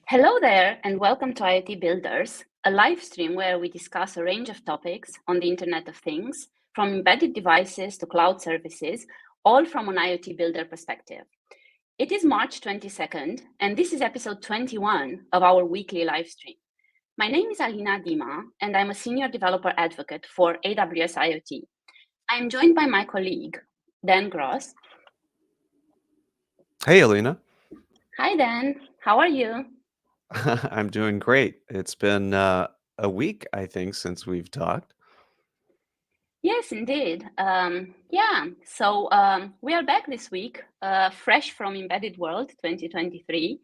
Hello there, and welcome to IoT Builders, a live stream where we discuss a range of topics on the Internet of Things, from embedded devices to cloud services, all from an IoT Builder perspective. It is March 22nd, and this is episode 21 of our weekly live stream. My name is Alina Dima, and I'm a senior developer advocate for AWS IoT. I'm joined by my colleague, Dan Gross. Hey, Alina. Hi, Dan. How are you? I'm doing great. It's been a week, I think, since we've talked. Yes, indeed. We are back this week, fresh from Embedded World 2023,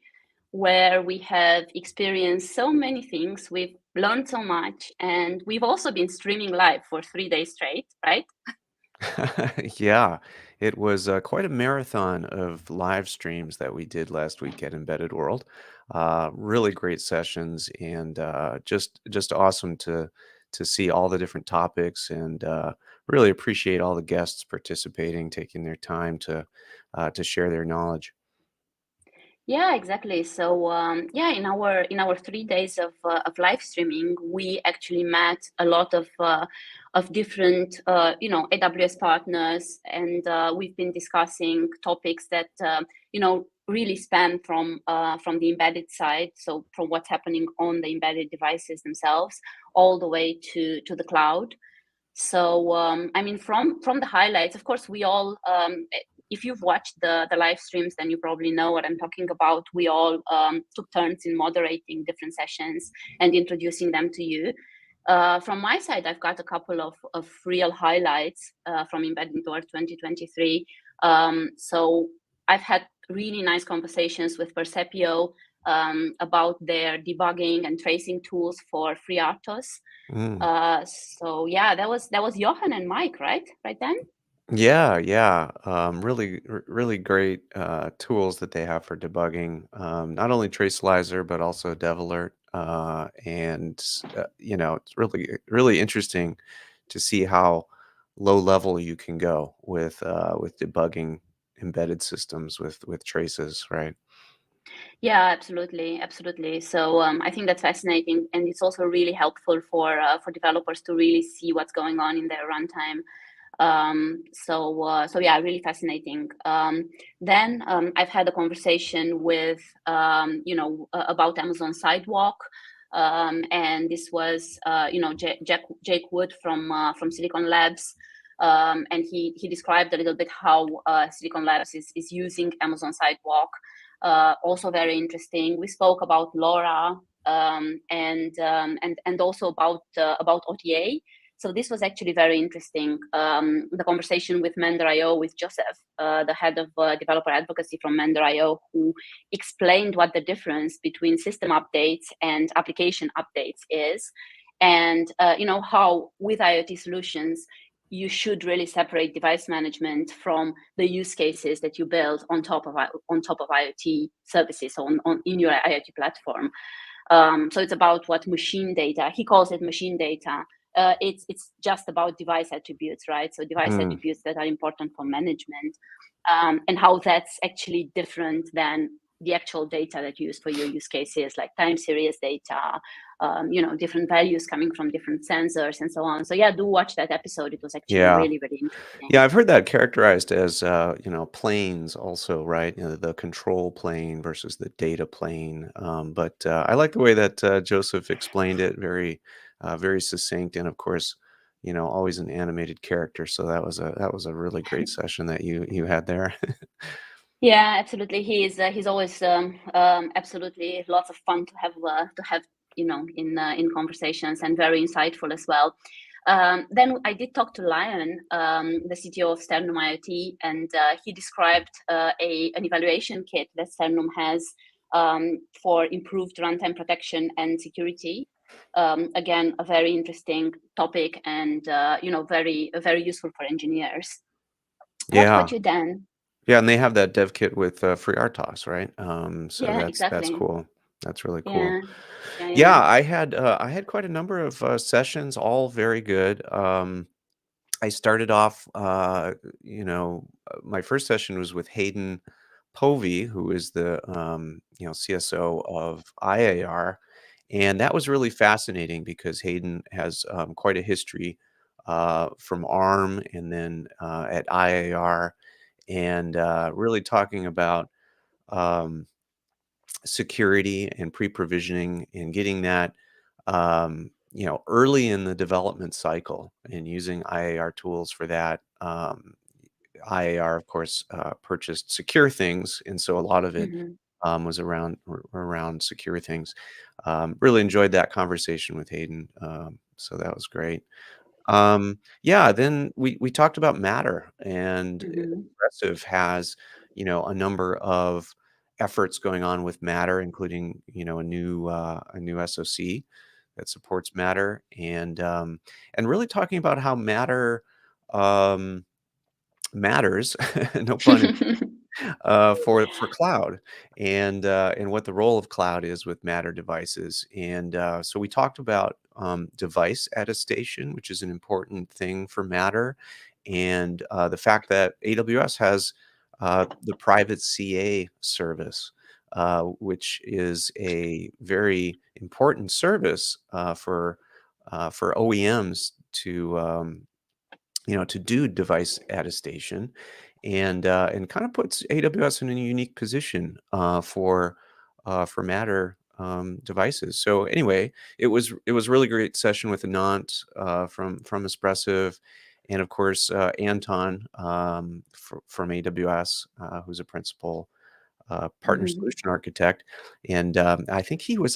where we have experienced so many things. We've learned so much, and we've also been streaming live for 3 days straight, right? Yeah, it was quite a marathon of live streams that we did last week at Embedded World. Really great sessions, and just awesome to see all the different topics, and really appreciate all the guests participating, taking their time to share their knowledge. Yeah, exactly. In our 3 days of live streaming, we actually met a lot of different AWS partners, and we've been discussing topics that really span from the embedded side, so from what's happening on the embedded devices themselves, all the way to the cloud. From the highlights, of course, we all, if you've watched the live streams, then you probably know what I'm talking about. We all took turns in moderating different sessions and introducing them to you. From my side, I've got a couple of real highlights from Embedded World 2023. So I've had really nice conversations with Percepio about their debugging and tracing tools for FreeRTOS. Mm. That was Johan and Mike, right? Right then? Yeah, yeah. Really great tools that they have for debugging. Not only Tracealyzer, but also DevAlert. It's really interesting to see how low level you can go with debugging embedded systems with traces, right? Yeah, absolutely, absolutely. I think that's fascinating, and it's also really helpful for developers to really see what's going on in their runtime. Yeah, really fascinating. I've had a conversation with about Amazon Sidewalk, and this was Jake Wood from Silicon Labs. And he described a little bit how Silicon Labs is using Amazon Sidewalk. Also very interesting. We spoke about LoRa and also about OTA. So this was actually very interesting. The conversation with Mender.io with Joseph, the head of developer advocacy from Mender.io, who explained what the difference between system updates and application updates is, and how with IoT solutions you should really separate device management from the use cases that you build on top of IoT services in your IoT platform. So it's about what machine data, he calls it machine data. It's just about device attributes, right? So device Mm. attributes that are important for management, and how that's actually different than the actual data that you use for your use cases, like time series data, different values coming from different sensors and so on. So yeah, do watch that episode. It was actually Yeah. really, really interesting. Yeah, I've heard that characterized as, planes also, right? The control plane versus the data plane. But I like the way that Joseph explained it, very succinct, and of course, always an animated character. So that was a really great session that you had there. Yeah, absolutely. He's always absolutely lots of fun to have in conversations, and very insightful as well. Then I did talk to Lion, the CTO of Sternum IoT, and he described an evaluation kit that Sternum has for improved runtime protection and security. Again, a very interesting topic, and very useful for engineers. What about Yeah. you, Dan? Yeah, and they have that dev kit with FreeRTOS, right? So Yeah, that's exactly. cool. That's really cool. Yeah, yeah, Yeah, yeah. I had quite a number of sessions, all very good. I started off, my first session was with Hayden Povey, who is the CSO of IAR, and that was really fascinating because Hayden has quite a history from ARM and then at IAR, and really talking about um, security and pre-provisioning and getting that early in the development cycle and using IAR tools for that. IAR, of course, purchased Secure Things, and so a lot of it Hmm. was around Secure Things. Really enjoyed that conversation with Hayden, so that was great. Yeah, then we talked about Matter, and Hmm. Progressive has, a number of efforts going on with Matter, including, a new SoC that supports Matter, and really talking about how Matter um, matters, no pun for cloud, and what the role of cloud is with Matter devices. And so we talked about device attestation, which is an important thing for Matter, and the fact that AWS has the private CA service, which is a very important service for OEMs to do device attestation, and kind of puts AWS in a unique position for Matter devices. So anyway, it was a really great session with Anant from Espressive, and of course Anton from AWS, who's a principal partner Hmm. solution architect, and I think he was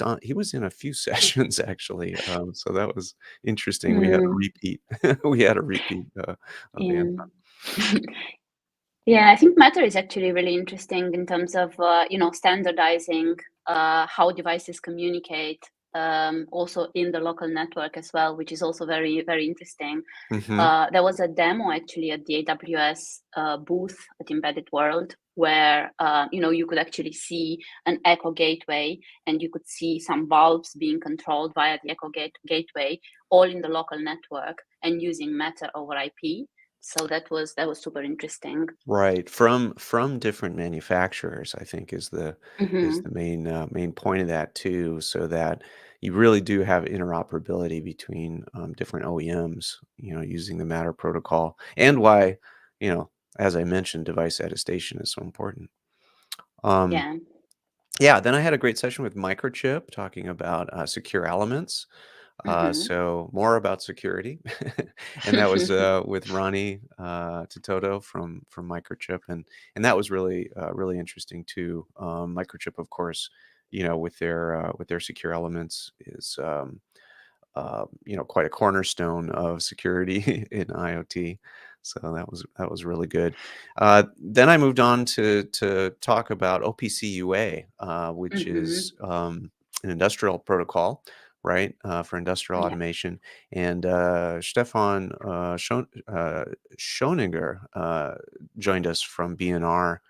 in a few sessions actually. So that was interesting. We had a Mm. repeat. We had a repeat of Yeah. Anton. Yeah, I think Matter is actually really interesting in terms of standardizing how devices communicate, also in the local network as well, which is also very very interesting. Hmm. There was a demo actually at the AWS booth at Embedded World where you could actually see an Echo gateway, and you could see some valves being controlled via the Echo gateway, all in the local network and using Matter over IP. So that was super interesting. Right, from different manufacturers, I think is the Hmm. main point of that too, so that you really do have interoperability between different OEMs, using the Matter protocol, and why, you know, as I mentioned, device attestation is so important. Um, Yeah. Yeah, then I had a great session with Microchip talking about secure elements. Hmm. So more about security, and that was with Ronnie Titoto from Microchip, and that was really interesting too. Microchip, of course, with their secure elements is quite a cornerstone of security in IoT. So that was really good. Then I moved on to talk about OPC UA, which is Hmm. an industrial protocol, right, for industrial Yeah. automation. And Stefan Schoninger joined us from BNR,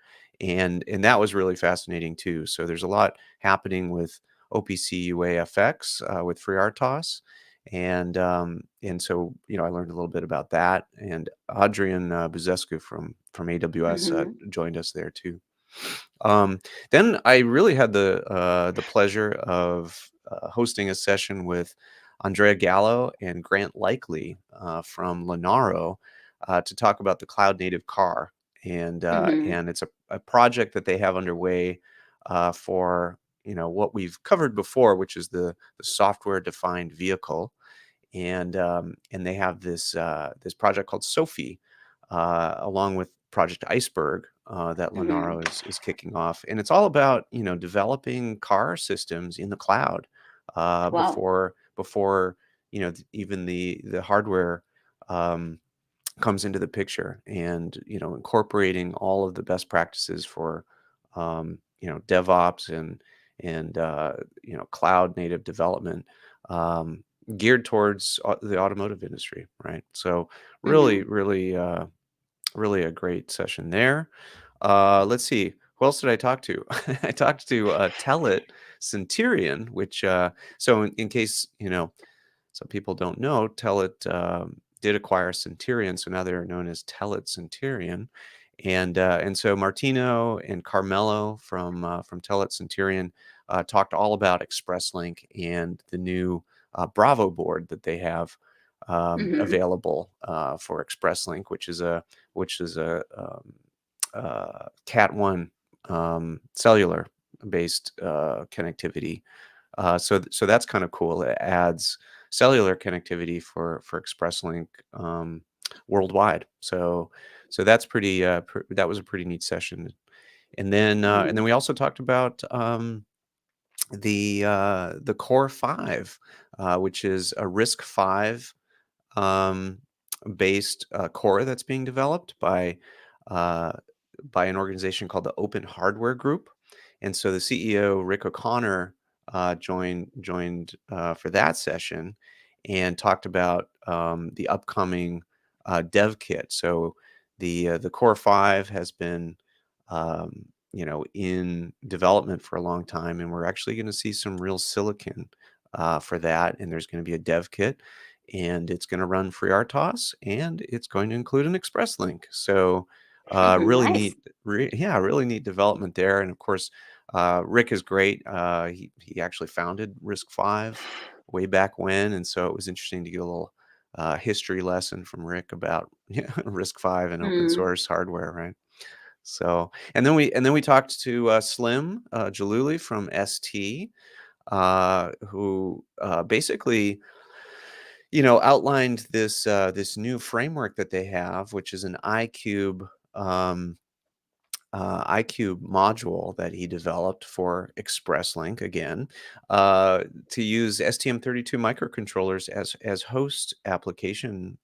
and that was really fascinating too. So there's a lot happening with OPC UA FX with FreeRTOS, and so I learned a little bit about that, and Adrian Buzescu from AWS Hmm. joined us there too. Um, then I really had the pleasure of hosting a session with Andrea Gallo and Grant Likely from Lenaro to talk about the cloud native car, and it's a project that they have underway for what we've covered before, which is the software defined vehicle, and they have this project called Sophie, along with Project Iceberg that Hmm. Lenaro is kicking off, and it's all about developing car systems in the cloud Wow. before even the hardware um, comes into the picture, and incorporating all of the best practices for DevOps and cloud native development, um, geared towards the automotive industry, right? So really, Hmm. really, really a great session there. Let's see. Who else did I talk to? I talked to Telit Centurion, which so in case some people don't know, Telit did acquire Centurion, so now they're known as Telit Centurion, And so Martino and Carmelo from Telet Centurion talked all about ExpressLink and the new Bravo board that they have available for ExpressLink, which is a Cat 1 cellular based connectivity. So that's kind of cool. It adds cellular connectivity for ExpressLink worldwide. So that's that was a pretty neat session. And then we also talked about the Core 5, which is a RISC-V um, based core that's being developed uh, by an organization called the Open Hardware Group. And so the CEO, Rick O'Connor, joined for that session and talked about the upcoming dev kit. So the Core 5 has been in development for a long time, and we're actually going to see some real silicon for that. And there's going to be a dev kit, and it's going to run FreeRTOS, and it's going to include an ExpressLink. So really Nice. neat, really neat development there. And of course, Rick is great. He actually founded RISC-V way back when, and so it was interesting to get a little history lesson from Rick about RISC-V and open Mm. source hardware, right? So, and then we talked to Slim Jaluli from ST, who basically outlined this new framework that they have, which is an um, iCube module that he developed for ExpressLink again, to use STM32 microcontrollers as host application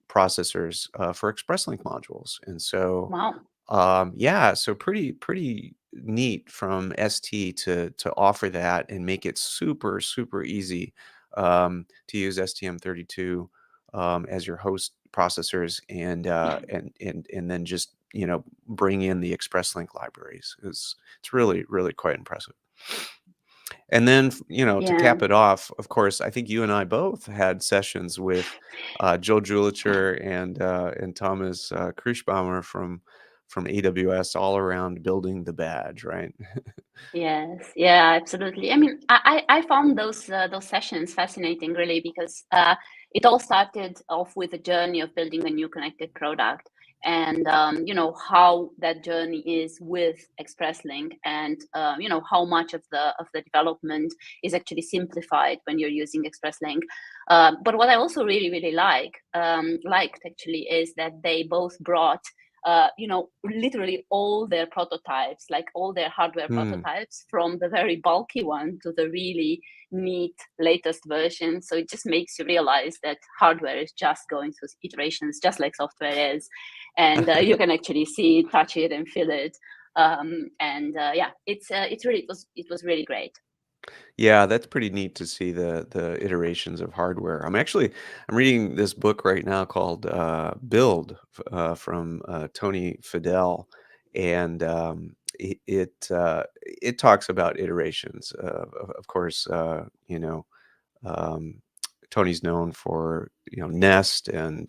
processors for ExpressLink modules. And so Wow. yeah, so pretty neat from ST to offer that and make it super super easy to use STM32 as your host processors, and then just bring in the ExpressLink libraries. It's really quite impressive. And then to Yeah. cap it off, of course, I think you and I both had sessions with Joe Julicher and Thomas Krischbaumer from AWS, all around building the badge, right? Yes, yeah, absolutely. I mean, I found those sessions fascinating, really, because it all started off with a journey of building a new connected product, and how that journey is with ExpressLink, and how much of the development is actually simplified when you're using ExpressLink. But what I also really liked actually is that they both brought literally all their prototypes, like all their hardware Hmm. prototypes, from the very bulky one to the really neat latest version. So it just makes you realize that hardware is just going through iterations, just like software is, and you can actually see it, touch it, and feel it. And yeah, it was really great. Yeah, that's pretty neat to see the iterations of hardware. I'm reading this book right now called Build from Tony Fadell, and it talks about iterations. Of course, um, Tony's known for Nest and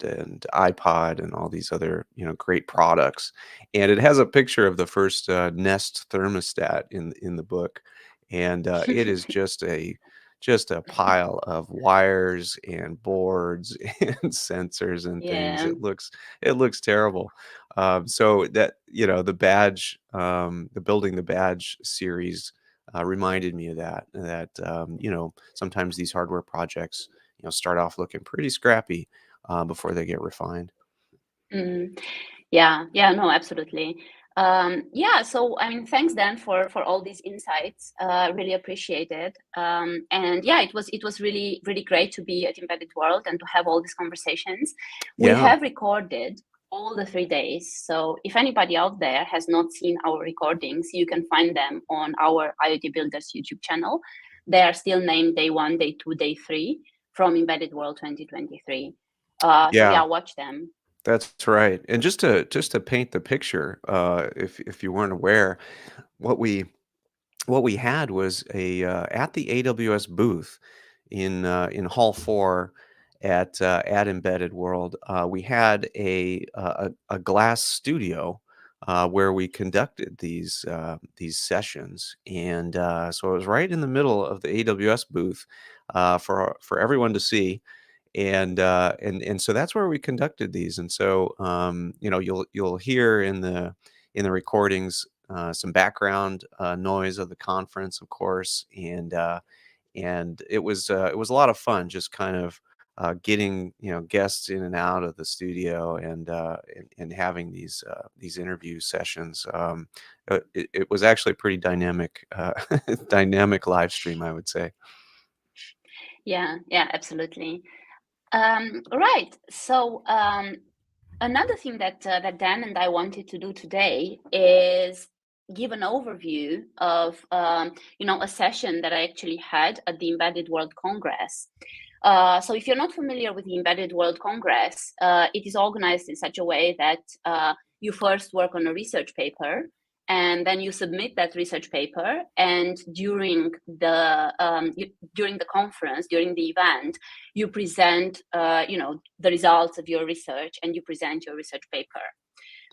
iPod and all these other great products, and it has a picture of the first Nest thermostat in the book, and it is just a pile of wires and boards and sensors and things. Yeah. It looks terrible. So that the badge, the building the badge series reminded me of that sometimes these hardware projects start off looking pretty scrappy before they get refined. Mm. Yeah, yeah, no, absolutely. Yeah, so I mean, thanks Dan for all these insights. Really appreciate it. And yeah, it was really great to be at Embedded World and to have all these conversations. We Yeah, have recorded all the 3 days, so if anybody out there has not seen our recordings, you can find them on our IoT Builders YouTube channel. They are still named Day 1, Day 2, Day 3 from Embedded World 2023. So yeah, yeah, watch them. that's right. And just to paint the picture, if you weren't aware, what we had was a at the AWS booth in Hall 4 at Embedded World, we had a glass studio where we conducted these sessions, and so it was right in the middle of the AWS booth for everyone to see, and so that's where we conducted these, and so you'll hear in the recordings some background noise of the conference, of course, and it was a lot of fun just kind of getting guests in and out of the studio and having these interview sessions. It was actually a pretty dynamic dynamic live stream, I would say. Yeah, absolutely. Right. So another thing that Dan and I wanted to do today is give an overview of a session that I actually had at the Embedded World Congress. So if you're not familiar with the Embedded World Congress, it is organized in such a way that you first work on a research paper, and then you submit that research paper. And during the conference, during the event, you present the results of your research, and you present your research paper.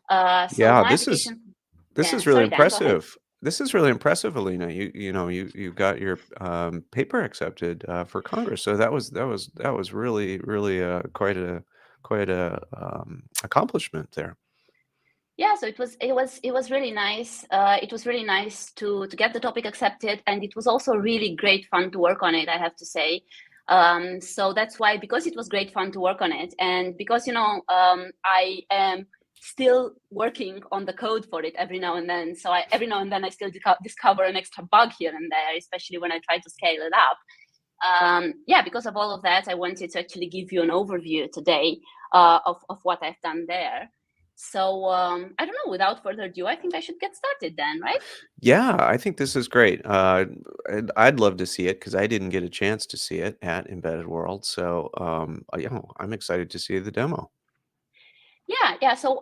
So Yeah, my application. this Yeah, is really sorry, Dan, go ahead. impressive. This is really impressive, Alina. You got your paper accepted for Congress, so that was really quite a accomplishment there. Yeah, so it was really nice. It was really nice to get the topic accepted, and it was also really great fun to work on it, I have to say. So that's why, because it was great fun to work on it, and because I am still working on the code for it every now and then. So every now and then I still discover an extra bug here and there, especially when I try to scale it up. Because of all of that, I wanted to actually give you an overview today of what I've done there. So I don't know, without further ado, I think I should get started then, right? Yeah, I think this is great. I'd love to see it because I didn't get a chance to see it at Embedded World. So, I'm excited to see the demo. Yeah. So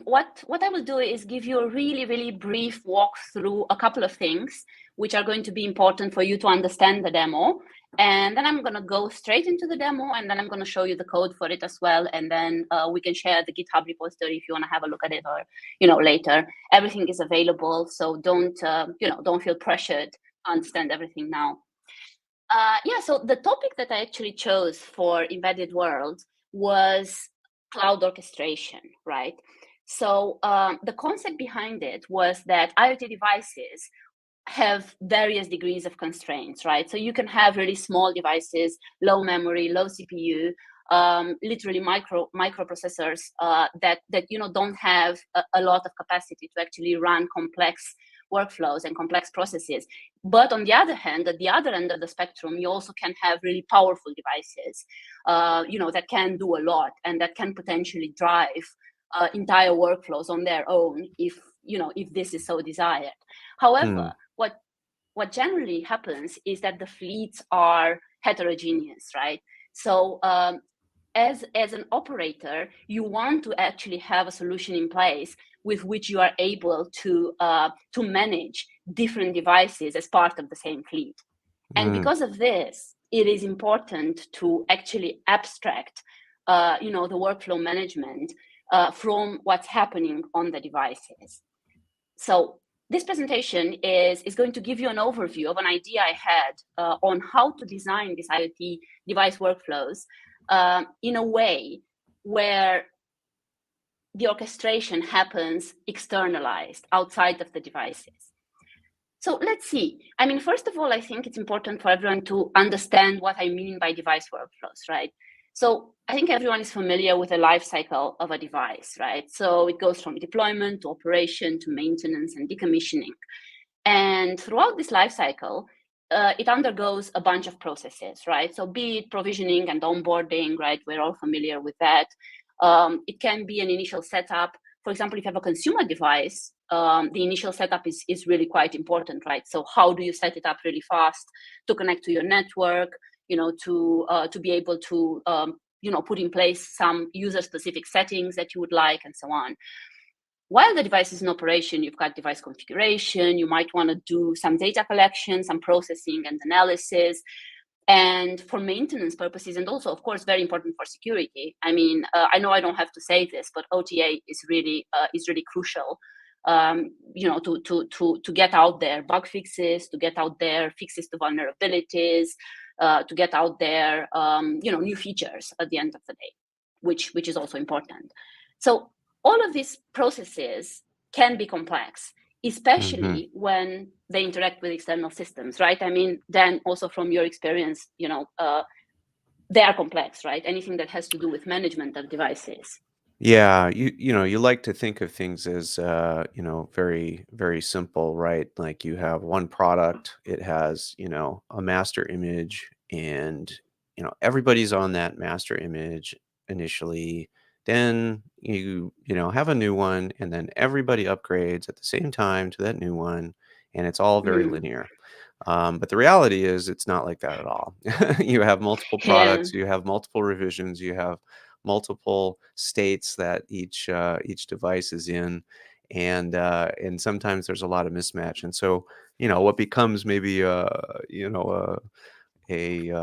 what I will do is give you a really, really brief walk through a couple of things which are going to be important for you to understand the demo. And then I'm going to go straight into the demo, and then I'm going to show you the code for it as well. And then we can share the GitHub repository if you want to have a look at it, or later. Everything is available, so don't feel pressured to understand everything now. So the topic that I actually chose for Embedded World was cloud orchestration, right? So the concept behind it was that IoT devices have various degrees of constraints, right? So you can have really small devices, low memory, low CPU, literally microprocessors that don't have a lot of capacity to actually run complex workflows and complex processes. But on the other hand, at the other end of the spectrum, you also can have really powerful devices, that can do a lot and that can potentially drive entire workflows on their own if this is so desired. However, Hmm. what generally happens is that the fleets are heterogeneous, right? So as an operator, you want to actually have a solution in place with which you are able to manage different devices as part of the same fleet. And Mm. because of this, it is important to actually abstract, the workflow management from what's happening on the devices. So this presentation is going to give you an overview of an idea I had on how to design these IoT device workflows in a way where the orchestration happens externalized outside of the devices. So let's see. I mean, first of all, I think it's important for everyone to understand what I mean by device workflows, right? So I think everyone is familiar with the life cycle of a device, right? So it goes from deployment to operation to maintenance and decommissioning. And throughout this life cycle, it undergoes a bunch of processes, right? So be it provisioning and onboarding, right? We're all familiar with that. It can be an initial setup. For example, if you have a consumer device, the initial setup is really quite important, right? So how do you set it up really fast to connect to your network, to be able to, put in place some user-specific settings that you would like, and so on. While the device is in operation, you've got device configuration. You might want to do some data collection, some processing and analysis. And for maintenance purposes, and also, of course, very important for security. I mean, I know I don't have to say this, but OTA is really crucial. To get out there bug fixes, to get out there fixes to vulnerabilities, to get out there, new features at the end of the day, which is also important. So all of these processes can be complex, especially when they interact with external systems, right? I mean, Dan, also from your experience, they are complex, right? Anything that has to do with management of devices. Yeah, you like to think of things as very very simple, right? Like you have one product, it has, a master image and everybody's on that master image initially. Then you have a new one and then everybody upgrades at the same time to that new one and it's all very Mm. linear. But the reality is it's not like that at all. You have multiple Yeah. products, you have multiple revisions, you have multiple states that each device is in, and sometimes there's a lot of mismatch. And so, what becomes maybe a a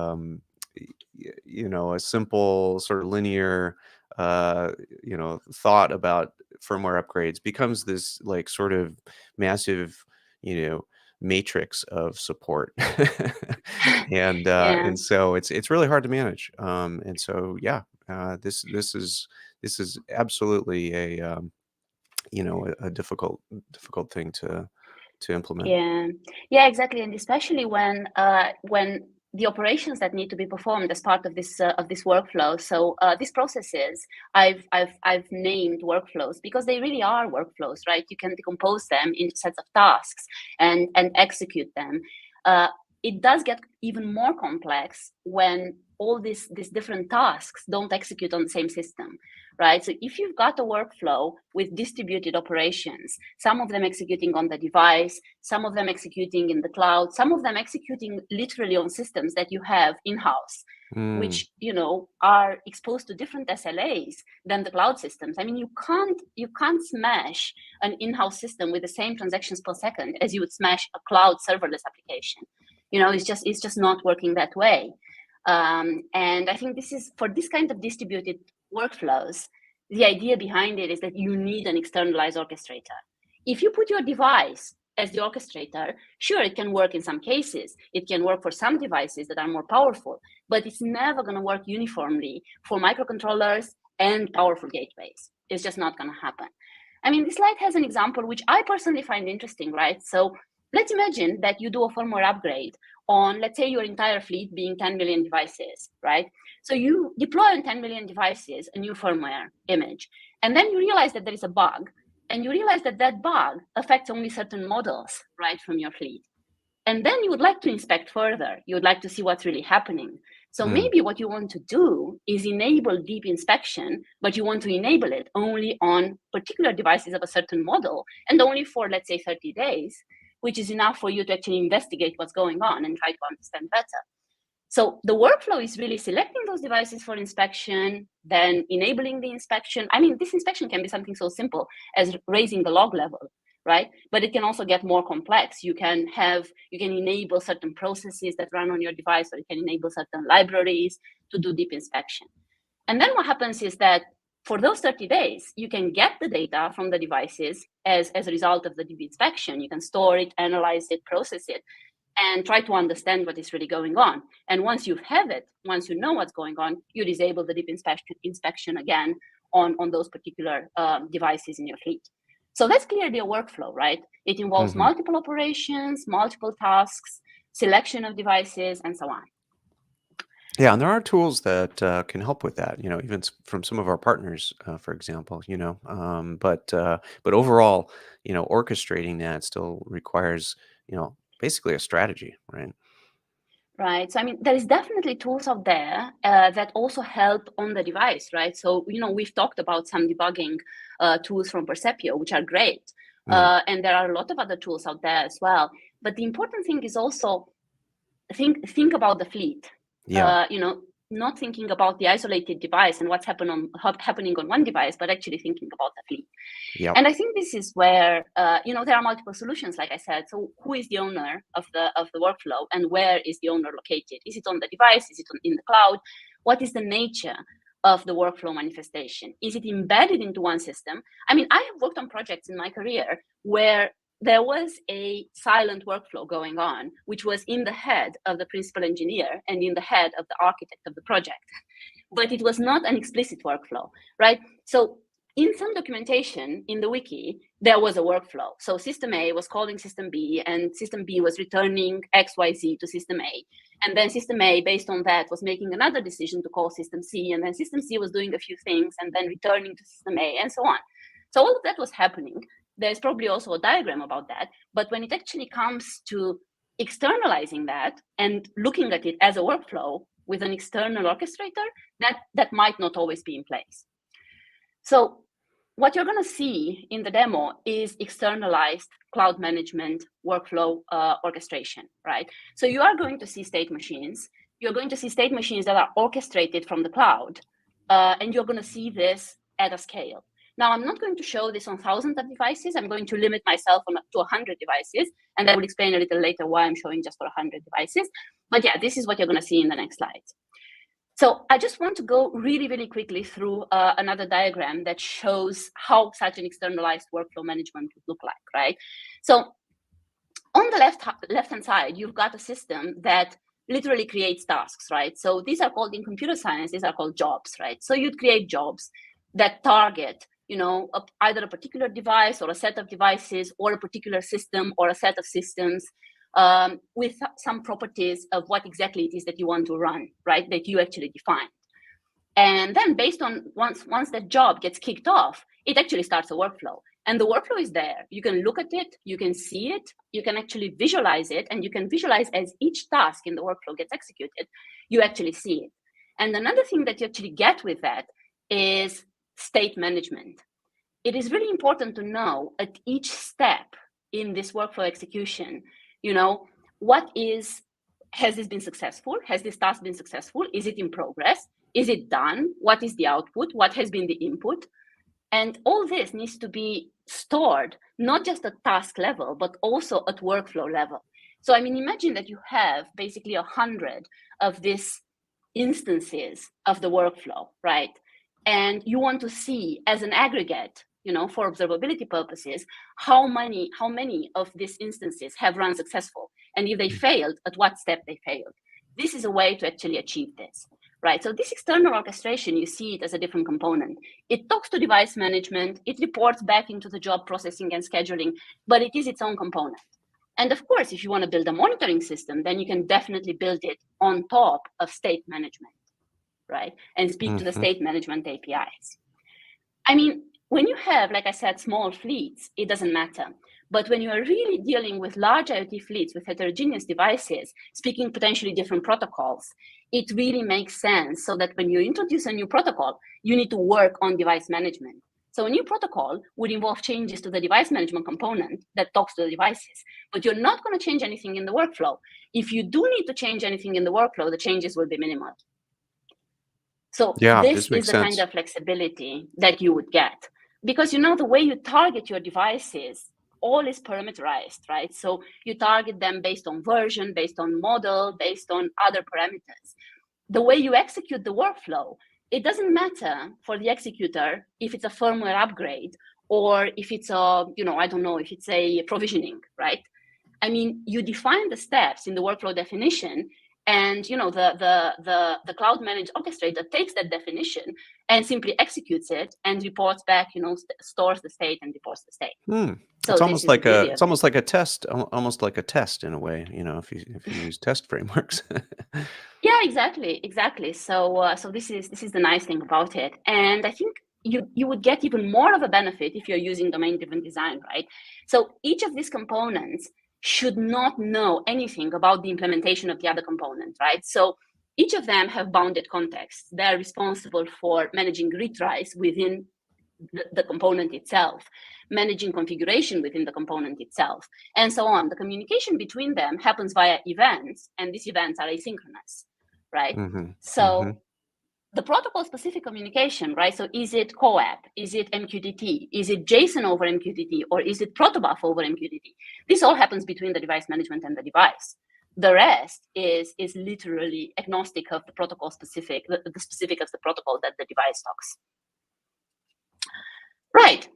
simple sort of linear thought about firmware upgrades becomes this like sort of massive you know matrix of support. Yeah. And so it's really hard to manage. And so yeah, this is absolutely a difficult thing to implement. Yeah, exactly, and especially when the operations that need to be performed as part of this workflow. So these processes, I've named workflows because they really are workflows, right? You can decompose them into sets of tasks and execute them. It does get even more complex when all these different tasks don't execute on the same system, right? So if you've got a workflow with distributed operations, some of them executing on the device, some of them executing in the cloud, some of them executing literally on systems that you have in-house, Mm, which are exposed to different SLAs than the cloud systems. I mean, you can't smash an in-house system with the same transactions per second as you would smash a cloud serverless application. It's just not working that way. And I think this is for this kind of distributed workflows, the idea behind it is that you need an externalized orchestrator. If you put your device as the orchestrator, sure, it can work in some cases. It can work for some devices that are more powerful, but it's never going to work uniformly for microcontrollers and powerful gateways. It's just not going to happen. I mean, this slide has an example which I personally find interesting, right? So let's imagine that you do a firmware upgrade on, let's say, your entire fleet being 10 million devices, right? So you deploy on 10 million devices a new firmware image, and then you realize that there is a bug, and you realize that that bug affects only certain models, right, from your fleet. And then you would like to inspect further. You would like to see what's really happening. So mm, maybe what you want to do is enable deep inspection, but you want to enable it only on particular devices of a certain model and only for, let's say, 30 days, which is enough for you to actually investigate what's going on and try to understand better. So the workflow is really selecting those devices for inspection, then enabling the inspection. I mean, this inspection can be something so simple as raising the log level, right? But it can also get more complex. You can enable certain processes that run on your device, or you can enable certain libraries to do deep inspection. And then what happens is that for those 30 days, you can get the data from the devices as a result of the deep inspection. You can store it, analyze it, process it, and try to understand what is really going on. And once you have it, once you know what's going on, you disable the deep inspection again on those particular devices in your fleet. So that's clearly a workflow, right? It involves mhm. multiple operations, multiple tasks, selection of devices, and so on. Yeah, and there are tools that can help with that. Even from some of our partners, for example. But overall, orchestrating that still requires basically a strategy, right? Right. So, I mean, there is definitely tools out there that also help on the device, right? So, we've talked about some debugging tools from Percepio, which are great. Mm, And there are a lot of other tools out there as well. But the important thing is also think about the fleet. yeah. not thinking about the isolated device and what's happening on one device, but actually thinking about the fleet. Yep. And I think this is where there are multiple solutions, like I said. So who is the owner of the workflow, and where is the owner located? Is it on the device? Is it in the cloud? What is the nature of the workflow manifestation? Is it embedded into one system? I mean, I have worked on projects in my career where there was a silent workflow going on, which was in the head of the principal engineer and in the head of the architect of the project. But it was not an explicit workflow, right? So in some documentation in the wiki, there was a workflow. So system A was calling system B, and system B was returning XYZ to system A. And then system A, based on that, was making another decision to call system C. And then system C was doing a few things and then returning to system A, and so on. So all of that was happening. There's probably also a diagram about that. But when it actually comes to externalizing that and looking at it as a workflow with an external orchestrator, that might not always be in place. So what you're going to see in the demo is externalized cloud management workflow orchestration, right? So you are going to see state machines. You're going to see state machines that are orchestrated from the cloud, and you're going to see this at a scale. Now, I'm not going to show this on thousands of devices. I'm going to limit myself to 100 devices, and I will explain a little later why I'm showing just for 100 devices. But yeah, this is what you're going to see in the next slides. So I just want to go really, really quickly through another diagram that shows how such an externalized workflow management would look like, right? So on the left-hand side, you've got a system that literally creates tasks, right? So these are called, in computer science, these are called jobs, right? So you'd create jobs that target either a particular device or a set of devices or a particular system or a set of systems with some properties of what exactly it is that you want to run, right, that you actually define. And then based on once that job gets kicked off, it actually starts a workflow. And the workflow is there. You can look at it, you can see it, you can actually visualize it, and you can visualize as each task in the workflow gets executed, you actually see it. And another thing that you actually get with that is state management. It is really important to know at each step in this workflow execution, has this been successful? Has this task been successful? Is it in progress? Is it done? What is the output? What has been the input? And all this needs to be stored, not just at task level, but also at workflow level. So, I mean, imagine that you have basically 100 of these instances of the workflow, right? And you want to see as an aggregate, for observability purposes, how many of these instances have run successful, and if they failed, at what step they failed. This is a way to actually achieve this, right? So this external orchestration, you see it as a different component. It talks to device management, it reports back into the job processing and scheduling, but it is its own component. And of course, if you want to build a monitoring system, then you can definitely build it on top of state management, right? And speak to the state management APIs. I mean, when you have, like I said, small fleets, it doesn't matter. But when you are really dealing with large IoT fleets with heterogeneous devices, speaking potentially different protocols, it really makes sense so that when you introduce a new protocol, you need to work on device management. So a new protocol would involve changes to the device management component that talks to the devices, but you're not going to change anything in the workflow. If you do need to change anything in the workflow, the changes will be minimal. So this is the kind of flexibility that you would get. Because the way you target your devices, all is parameterized, right? So you target them based on version, based on model, based on other parameters. The way you execute the workflow, it doesn't matter for the executor if it's a firmware upgrade or if it's if it's a provisioning, right? I mean, you define the steps in the workflow definition, and the Cloud Managed Orchestrator takes that definition and simply executes it and reports back, stores the state and reports the state. So it's almost like a test, almost like a test in a way, if you use test frameworks. Yeah, exactly. So this is the nice thing about it, and I think you would get even more of a benefit if you're using domain-driven design, right? So each of these components should not know anything about the implementation of the other component, right? So each of them have bounded contexts. They're responsible for managing retries within the component itself, managing configuration within the component itself, and so on. The communication between them happens via events, and these events are asynchronous, right? Mm-hmm. Mm-hmm. So the protocol-specific communication, right? So is it CoAP? Is it MQTT? Is it JSON over MQTT? Or is it protobuf over MQTT? This all happens between the device management and the device. The rest is literally agnostic of the protocol-specific, the specific of the protocol that the device talks. Right.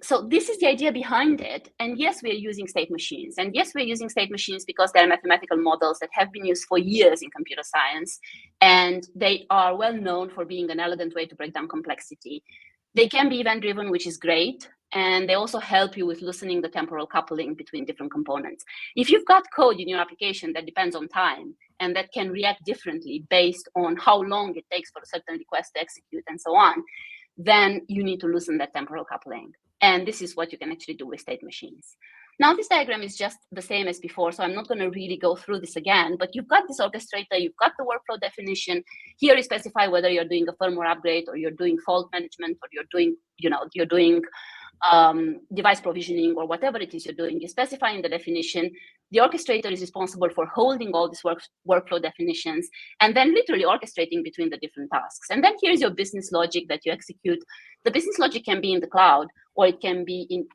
So this is the idea behind it. And yes, we're using state machines. And yes, we're using state machines because they're mathematical models that have been used for years in computer science. And they are well known for being an elegant way to break down complexity. They can be event-driven, which is great. And they also help you with loosening the temporal coupling between different components. If you've got code in your application that depends on time and that can react differently based on how long it takes for a certain request to execute and so on, then you need to loosen that temporal coupling. And this is what you can actually do with state machines. Now, this diagram is just the same as before, so I'm not going to really go through this again, but you've got this orchestrator, you've got the workflow definition. Here you specify whether you're doing a firmware upgrade or you're doing fault management or you're doing, you're doing device provisioning or whatever it is you're doing. You specify in the definition. The orchestrator is responsible for holding all these workflow definitions and then literally orchestrating between the different tasks. And then here's your business logic that you execute. The business logic can be in the cloud or it can be in,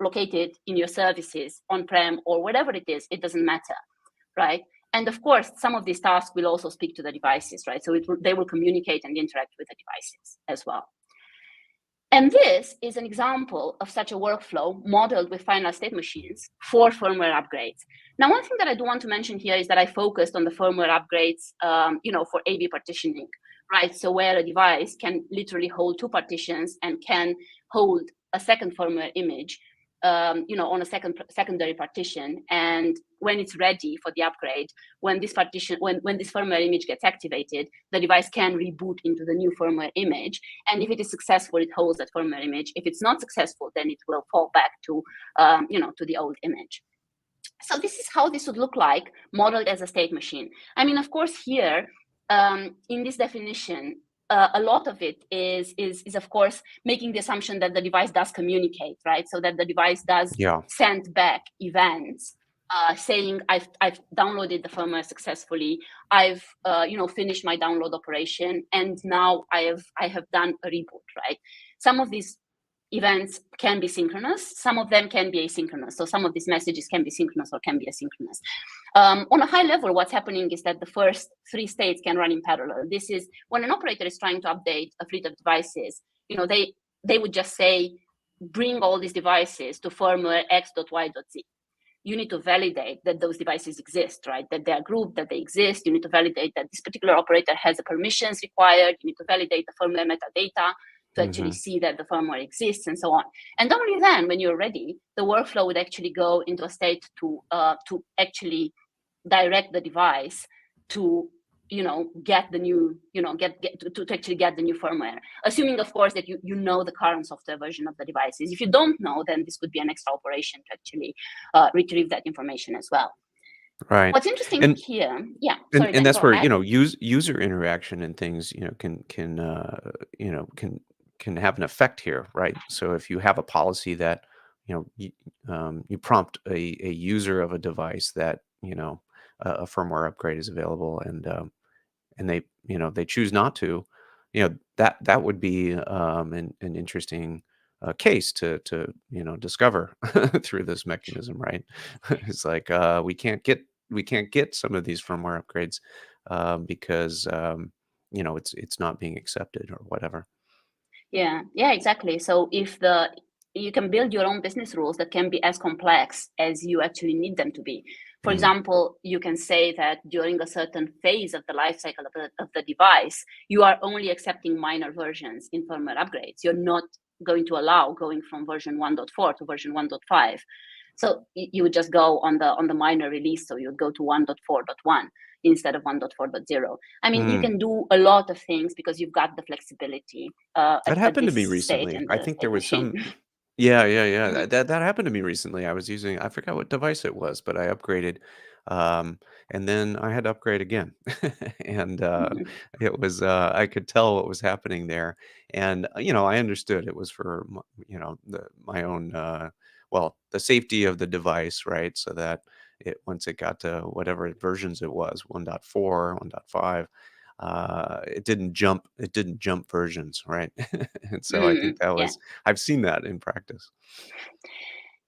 located in your services on-prem or whatever it is. It doesn't matter, right? And of course, some of these tasks will also speak to the devices, right? So they will communicate and interact with the devices as well. And this is an example of such a workflow modeled with final state machines for firmware upgrades. Now, one thing that I do want to mention here is that I focused on the firmware upgrades, for AV partitioning, right? So where a device can literally hold two partitions and can hold a second firmware image, on a secondary partition. And when it's ready for the upgrade, when this firmware image gets activated, the device can reboot into the new firmware image. And if it is successful, it holds that firmware image. If it's not successful, then it will fall back to, to the old image. So this is how this would look like modeled as a state machine. I mean, of course, here in this definition, a lot of it is of course making the assumption that the device does communicate, right? So that the device does send back events saying I've downloaded the firmware successfully, I've finished my download operation, and now I have done a reboot, right? Some of these events can be synchronous, some of them can be asynchronous. So some of these messages can be synchronous or can be asynchronous. On a high level, what's happening is that the first three states can run in parallel. This is when an operator is trying to update a fleet of devices, they would just say, bring all these devices to firmware x.y.z. You need to validate that those devices exist, right? That they are grouped, that they exist. You need to validate that this particular operator has the permissions required. You need to validate the firmware metadata to actually see that the firmware exists and so on. And only then, when you're ready, the workflow would actually go into a state to actually direct the device to get the new to actually get the new firmware, assuming of course that you know the current software version of the devices. If you don't know, then this could be an extra operation to actually retrieve that information as well. Right. What's interesting And here, and that's go where, ahead. user interaction and things, can have an effect here, right? So if you have a policy that, you prompt a user of a device that, a firmware upgrade is available, and they choose not to, that would be an interesting case to discover through this mechanism, right? It's like we can't get some of these firmware upgrades because it's not being accepted or whatever. Yeah, exactly. So if you can build your own business rules that can be as complex as you actually need them to be. For example, you can say that during a certain phase of the life cycle of the device, you are only accepting minor versions in firmware upgrades. You're not going to allow going from version 1.4 to version 1.5. So you would just go on the minor release. So you'd go to 1.4.1 instead of 1.4.0. I mean, you can do a lot of things because you've got the flexibility That at happened to me this stage recently. in I the think there state was machine. some. Yeah. That happened to me recently. I was using, I forgot what device it was, but I upgraded, and then I had to upgrade again, and it was I could tell what was happening there, and I understood it was for my own well, the safety of the device, right? So that once it got to whatever versions it was, 1.4, 1.5, it didn't jump versions, right? And so I think that Yeah. was, I've seen that in practice.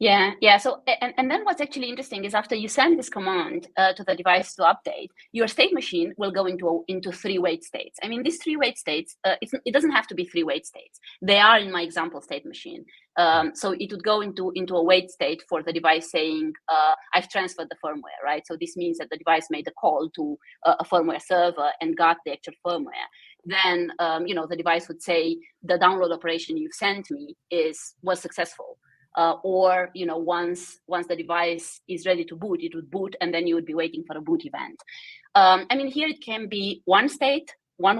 Yeah. So, and then what's actually interesting is after you send this command to the device to update, your state machine will go into three wait states. I mean, these three wait states, it doesn't have to be three wait states. They are in my example state machine. So it would go into a wait state for the device saying, I've transferred the firmware, right? So this means that the device made a call to a firmware server and got the actual firmware. Then, the device would say, the download operation you've sent me was successful. Or once the device is ready to boot, it would boot, and then you would be waiting for a boot event. I mean, here it can be one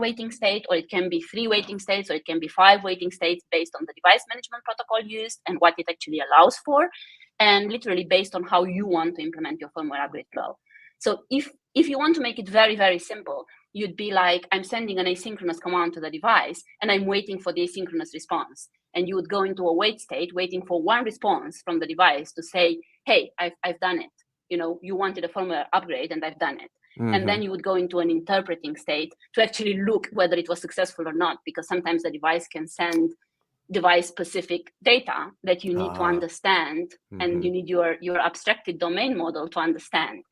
waiting state, or it can be three waiting states, or it can be 5 waiting states based on the device management protocol used and what it actually allows for, and literally based on how you want to implement your firmware upgrade flow. So if you want to make it very, very simple, you'd be like, I'm sending an asynchronous command to the device, and I'm waiting for the asynchronous response. And you would go into a wait state, waiting for one response from the device to say, hey, I've done it. You wanted a firmware upgrade, and I've done it. And then you would go into an interpreting state to actually look whether it was successful or not, because sometimes the device can send device-specific data that you need to understand, and you need your abstracted domain model to understand.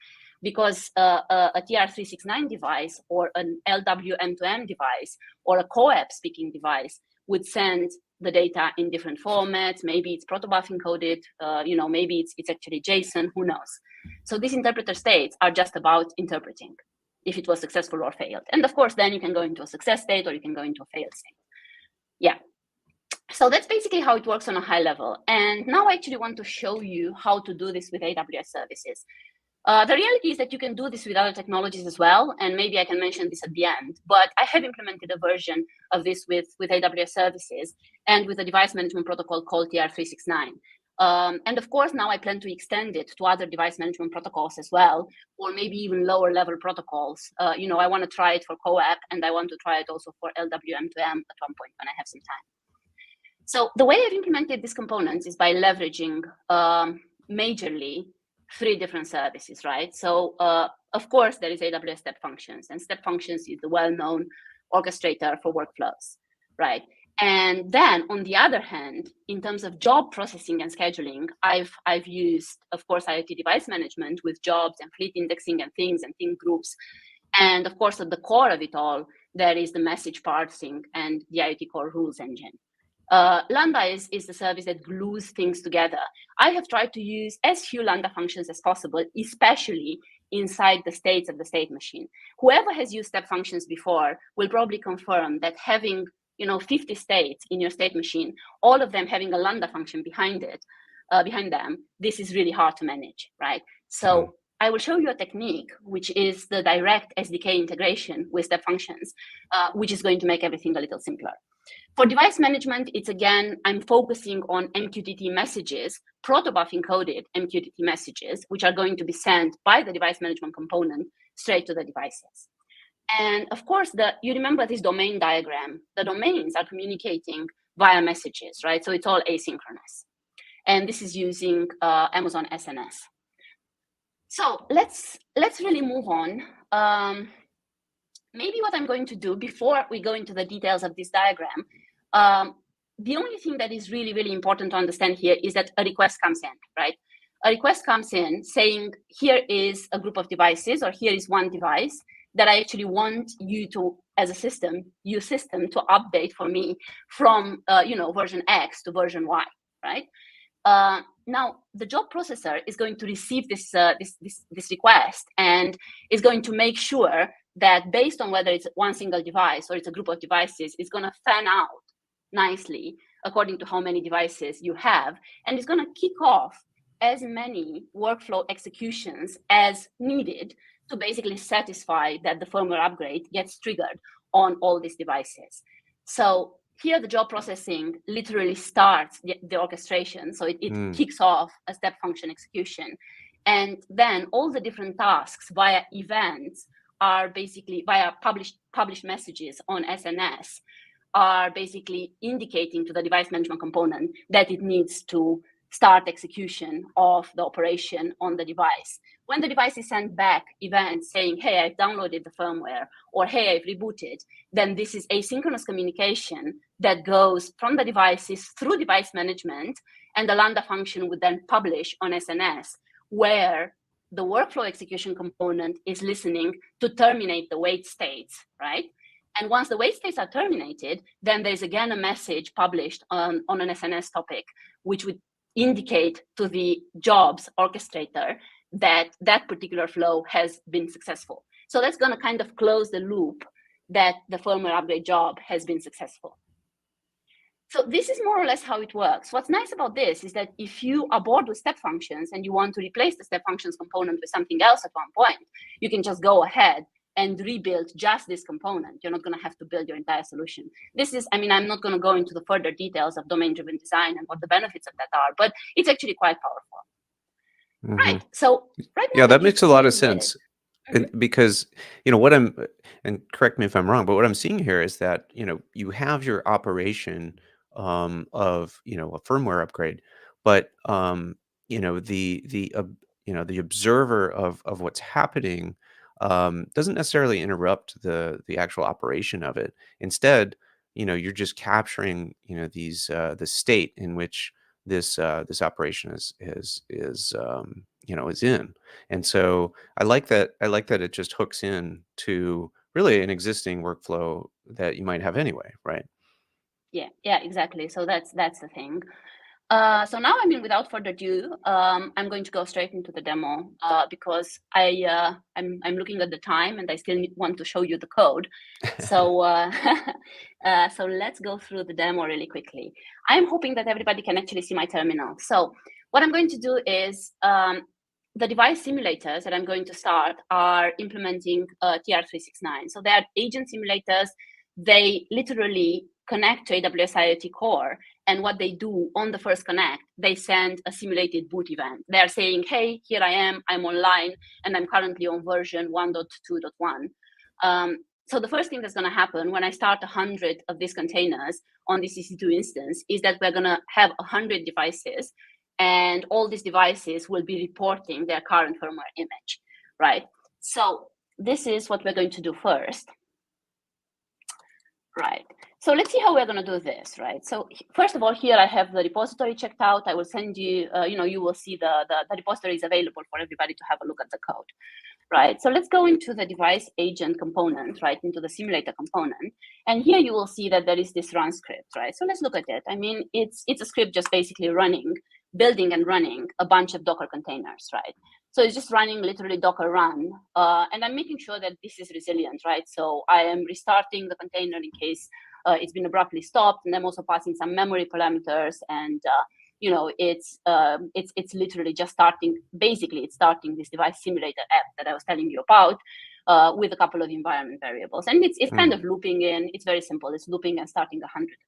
Because a TR369 device or an LWM2M device or a CoAP speaking device would send the data in different formats. Maybe it's protobuf encoded, maybe it's actually JSON, who knows. So these interpreter states are just about interpreting if it was successful or failed. And of course, then you can go into a success state or you can go into a failed state. Yeah. So that's basically how it works on a high level. And now I actually want to show you how to do this with AWS services. The reality is that you can do this with other technologies as well, and maybe I can mention this at the end, but I have implemented a version of this with AWS services and with a device management protocol called TR369. And of course, now I plan to extend it to other device management protocols as well, or maybe even lower level protocols. I want to try it for CoAP, and I want to try it also for LWM2M at one point when I have some time. So the way I've implemented these components is by leveraging majorly 3 different services, right? So of course, there is AWS Step Functions, and Step Functions is the well-known orchestrator for workflows, right? And then on the other hand, in terms of job processing and scheduling, I've used, of course, IoT Device Management with jobs and fleet indexing and things and theme groups. And of course, at the core of it all, there is the message parsing and the IoT Core Rules Engine. Lambda is the service that glues things together. I have tried to use as few Lambda functions as possible, especially inside the states of the state machine. Whoever has used step functions before will probably confirm that having 50 states in your state machine, all of them having a Lambda function behind them, this is really hard to manage, right? So I will show you a technique, which is the direct SDK integration with step functions, which is going to make everything a little simpler. For device management, it's again, I'm focusing on MQTT messages, protobuf encoded MQTT messages, which are going to be sent by the device management component straight to the devices. And of course, you remember this domain diagram. The domains are communicating via messages, right? So it's all asynchronous. And this is using Amazon SNS. So let's really move on. Maybe what I'm going to do before we go into the details of this diagram, the only thing that is really, really important to understand here is that a request comes in, right? A request comes in saying, here is a group of devices, or here is one device that I actually want you to, as a system, to update for me from, version X to version Y, right? Now, the job processor is going to receive this request and is going to make sure that based on whether it's one single device or it's a group of devices, it's going to fan out nicely according to how many devices you have, and it's going to kick off as many workflow executions as needed to basically satisfy that the firmware upgrade gets triggered on all these devices. So here the job processing literally starts the orchestration. So it kicks off a step function execution. And then all the different tasks via events are basically via published messages on SNS are basically indicating to the device management component that it needs to start execution of the operation on the device. When the device is sent back events saying, hey, I've downloaded the firmware, or hey, I've rebooted, then this is asynchronous communication that goes from the devices through device management, and the Lambda function would then publish on SNS, where the workflow execution component is listening to terminate the wait states, right? And once the wait states are terminated, then there's again a message published on an SNS topic, which would indicate to the jobs orchestrator that that particular flow has been successful. So that's going to kind of close the loop that the firmware upgrade job has been successful. So this is more or less how it works. What's nice about this is that if you are bored with step functions and you want to replace the step functions component with something else at one point, you can just go ahead and rebuild just this component. You're not going to have to build your entire solution. This is, I mean, I'm not going to go into the further details of domain-driven design and what the benefits of that are, but it's actually quite powerful. Right. So right now, yeah, that makes a lot of sense. Mm-hmm. Because, you know, what I'm, and correct me if I'm wrong, but what I'm seeing here is that, you know, you have your operation of, you know, a firmware upgrade, but, you know, you know, the observer of what's happening doesn't necessarily interrupt the actual operation of it. Instead, you know, you're just capturing, you know, these the state in which this operation is you know, is in. And so I like that it just hooks in to really an existing workflow that you might have anyway, right? Yeah, exactly. So that's the thing. So now, I mean, without further ado, I'm going to go straight into the demo because I'm looking at the time and I still want to show you the code. So so let's go through the demo really quickly. I'm hoping that everybody can actually see my terminal. So what I'm going to do is the device simulators that I'm going to start are implementing TR369. So they are agent simulators. They literally connect to AWS IoT Core. And what they do on the first connect, they send a simulated boot event. They're saying, hey, here I am, I'm online, and I'm currently on version 1.2.1. So the first thing that's going to happen when I start 100 of these containers on this EC2 instance is that we're going to have 100 devices, and all these devices will be reporting their current firmware image, right? So this is what we're going to do first. Right. So let's see how we're going to do this, right? So first of all, here I have the repository checked out. I will send you, you know, you will see the repository is available for everybody to have a look at the code, right? So let's go into the device agent component, right, into the simulator component. And here you will see that there is this run script, right? So let's look at it. I mean, it's a script just basically building and running a bunch of Docker containers, right? So it's just running literally Docker run. And I'm making sure that this is resilient, right? So I am restarting the container in case it's been abruptly stopped. And I'm also passing some memory parameters. And, you know, it's literally just starting, basically it's starting this device simulator app that I was telling you about with a couple of environment variables. And it's kind of looping in. It's very simple. It's looping and starting 100 of them.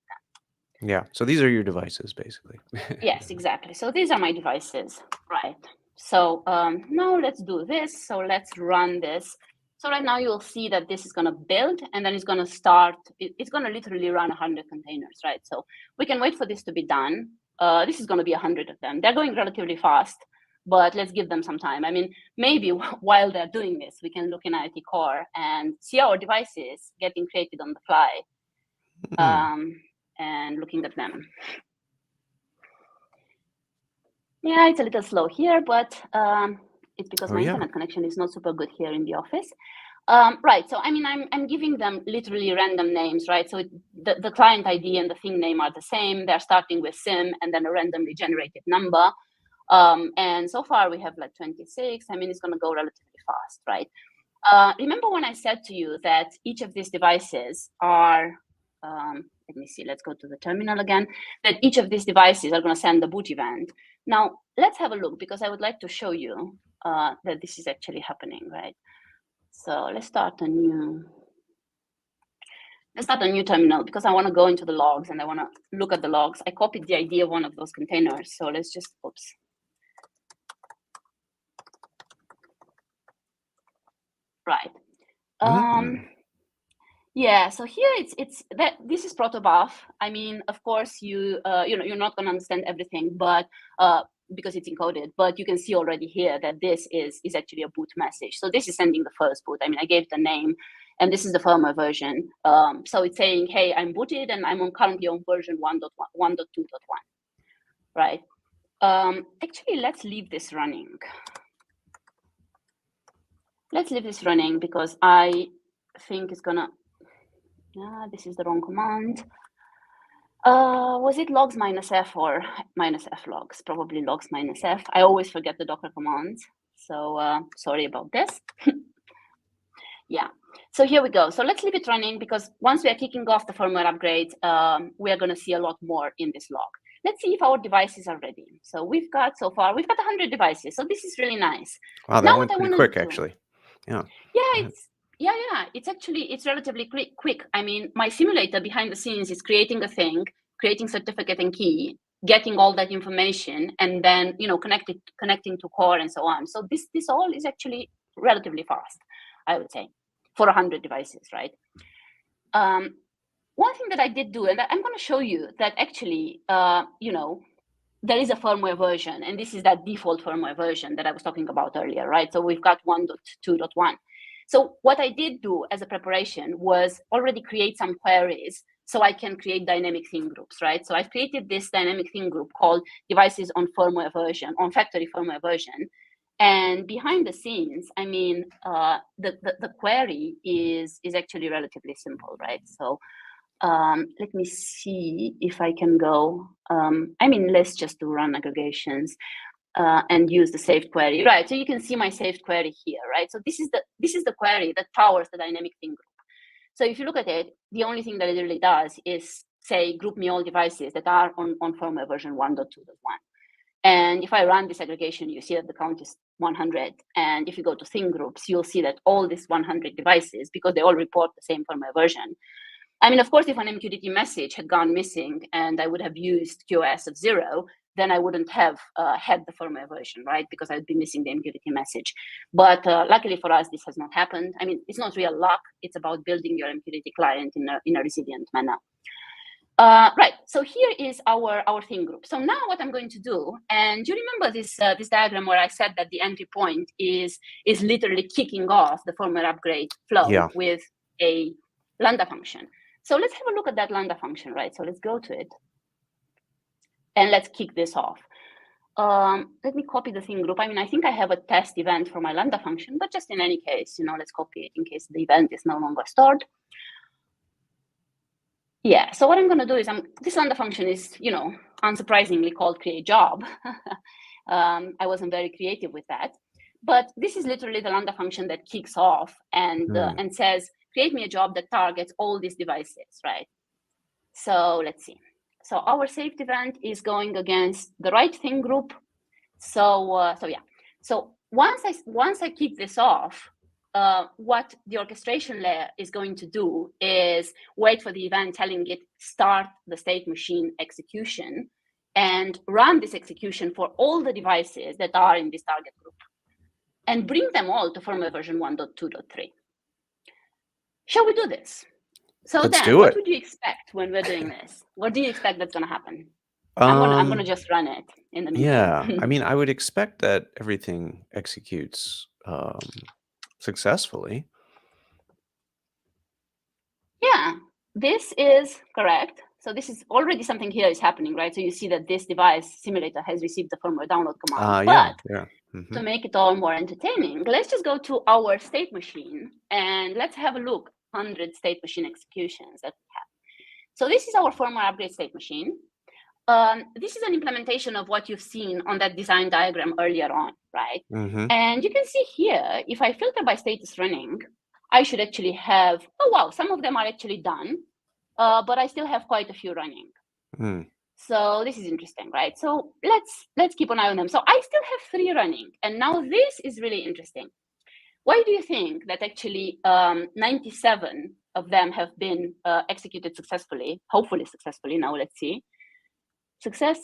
Yeah. So these are your devices, basically. Yes, exactly. So these are my devices, right? So now let's do this. So let's run this. So right now you'll see that this is going to build, and then it's going to start. It's going to literally run 100 containers, right? So we can wait for this to be done. This is going to be 100 of them. They're going relatively fast, but let's give them some time. I mean, maybe while they're doing this, we can look in IoT Core and see our devices getting created on the fly and looking at them. Yeah, it's a little slow here, but it's because my internet connection is not super good here in the office. Right, so I mean, I'm giving them literally random names, right? So the client ID and the thing name are the same. They're starting with sim and then a randomly generated number. And so far we have like 26. I mean, it's going to go relatively fast, right? Remember when I said to you that each of these devices are, let me see, let's go to the terminal again, that each of these devices are going to send the boot event. Now, let's have a look, because I would like to show you that this is actually happening, right? So let's start a new terminal, because I want to go into the logs and I want to look at the logs. I copied the ID of one of those containers. So let's just, oops. Right. Yeah, so here it's that this is protobuf. I mean, of course, you're not going to understand everything, but because it's encoded, but you can see already here that this is actually a boot message. So this is sending the first boot. I mean, I gave the name, and this is the firmware version. So it's saying, hey, I'm booted, and I'm currently on version 1.2.1, right? Actually, let's leave this running. Let's leave this running because I think it's gonna. This is the wrong command. Was it logs -f or -f logs? Probably logs -f. I always forget the Docker commands, so sorry about this. Yeah, so here we go. So let's leave it running because once we are kicking off the firmware upgrade, we are going to see a lot more in this log. Let's see if our devices are ready. So we've got 100 devices. So this is really nice. Wow, that Now went what I pretty want quick, to do, actually. Yeah. yeah, it's relatively quick. I mean, my simulator behind the scenes is creating a thing, creating certificate and key, getting all that information, and then connecting to core and so on. So this all is actually relatively fast, I would say, for 100 devices, right? One thing that I did do, and I'm going to show you that actually, there is a firmware version, and this is that default firmware version that I was talking about earlier, right? So we've got 1.2.1. So what I did do as a preparation was already create some queries so I can create dynamic theme groups, right? So I've created this dynamic theme group called devices on firmware version, on factory firmware version. And behind the scenes, I mean, the query is actually relatively simple, right? So let me see if I can go. Let's just do run aggregations and use the saved query, right? So you can see my saved query here, right? So this is the query that powers the dynamic theme group. So if you look at it, the only thing that it really does is say group me all devices that are on firmware version 1.2.1. And if I run this aggregation, you see that the count is 100. And if you go to theme groups, you'll see that all these 100 devices, because they all report the same firmware version. I mean, of course, if an MQTT message had gone missing and I would have used QoS of 0, then I wouldn't have had the firmware version, right? Because I'd be missing the MQTT message. But luckily for us, this has not happened. I mean, it's not real luck. It's about building your MQTT client in a resilient manner. Right, so here is our theme group. So now what I'm going to do, and you remember this diagram where I said that the entry point is literally kicking off the firmware upgrade flow with a Lambda function. So let's have a look at that Lambda function, right? So let's go to it and let's kick this off. Let me copy the theme group. I mean, I think I have a test event for my Lambda function, but just in any case, let's copy it in case the event is no longer stored. Yeah, so what I'm going to do is this Lambda function is, unsurprisingly called create job. I wasn't very creative with that, but this is literally the Lambda function that kicks off and says, create me a job that targets all these devices, right? So let's see. So our saved event is going against the right theme group. So yeah. So once I kick this off, what the orchestration layer is going to do is wait for the event telling it start the state machine execution and run this execution for all the devices that are in this target group and bring them all to firmware version 1.2.3. Shall we do this? So Let's Dan, do what it. would you expect when we're doing this? What do you expect that's going to happen? I'm gonna just run it in the meantime. Yeah, I mean, I would expect that everything executes successfully. Yeah, this is correct. So this is already something here is happening, right? So you see that this device simulator has received the firmware download command. Yeah. To make it all more entertaining, let's just go to our state machine and let's have a look at 100 state machine executions that we have. So this is our firmware upgrade state machine. This is an implementation of what you've seen on that design diagram earlier on, right? And you can see here, if I filter by status running, I should actually have, oh, wow, some of them are actually done, but I still have quite a few running. So this is interesting, right? So let's keep an eye on them. So I still have 3 running. And now this is really interesting. Why do you think that actually 97 of them have been executed successfully, hopefully successfully? Now let's see. Success.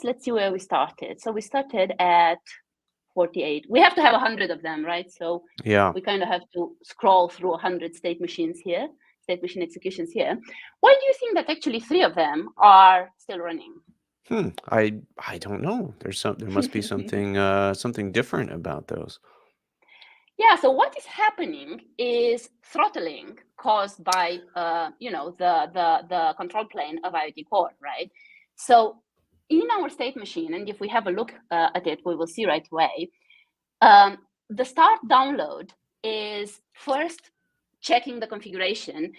Let's see where we started. So we started at 48. We have to have 100 of them, right? So Yeah. we kind of have to scroll through 100 state machines here, state machine executions here. Why do you think that actually 3 of them are still running? I don't know. There must be something something different about those. Yeah, so what is happening is throttling caused by the control plane of IoT Core, right? So in our state machine, and if we have a look at it, we will see right away. The start download is first checking the configuration,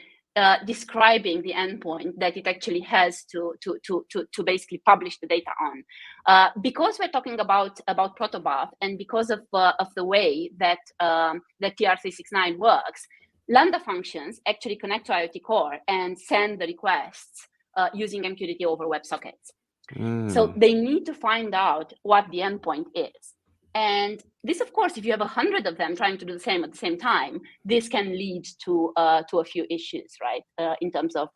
describing the endpoint that it actually has to basically publish the data on. Because we're talking about protobuf, and because of the way that that TR369 works, Lambda functions actually connect to IoT Core and send the requests using MQTT over WebSockets. So they need to find out what the endpoint is. And this, of course, if you have 100 of them trying to do the same at the same time, this can lead to a few issues, right, in terms of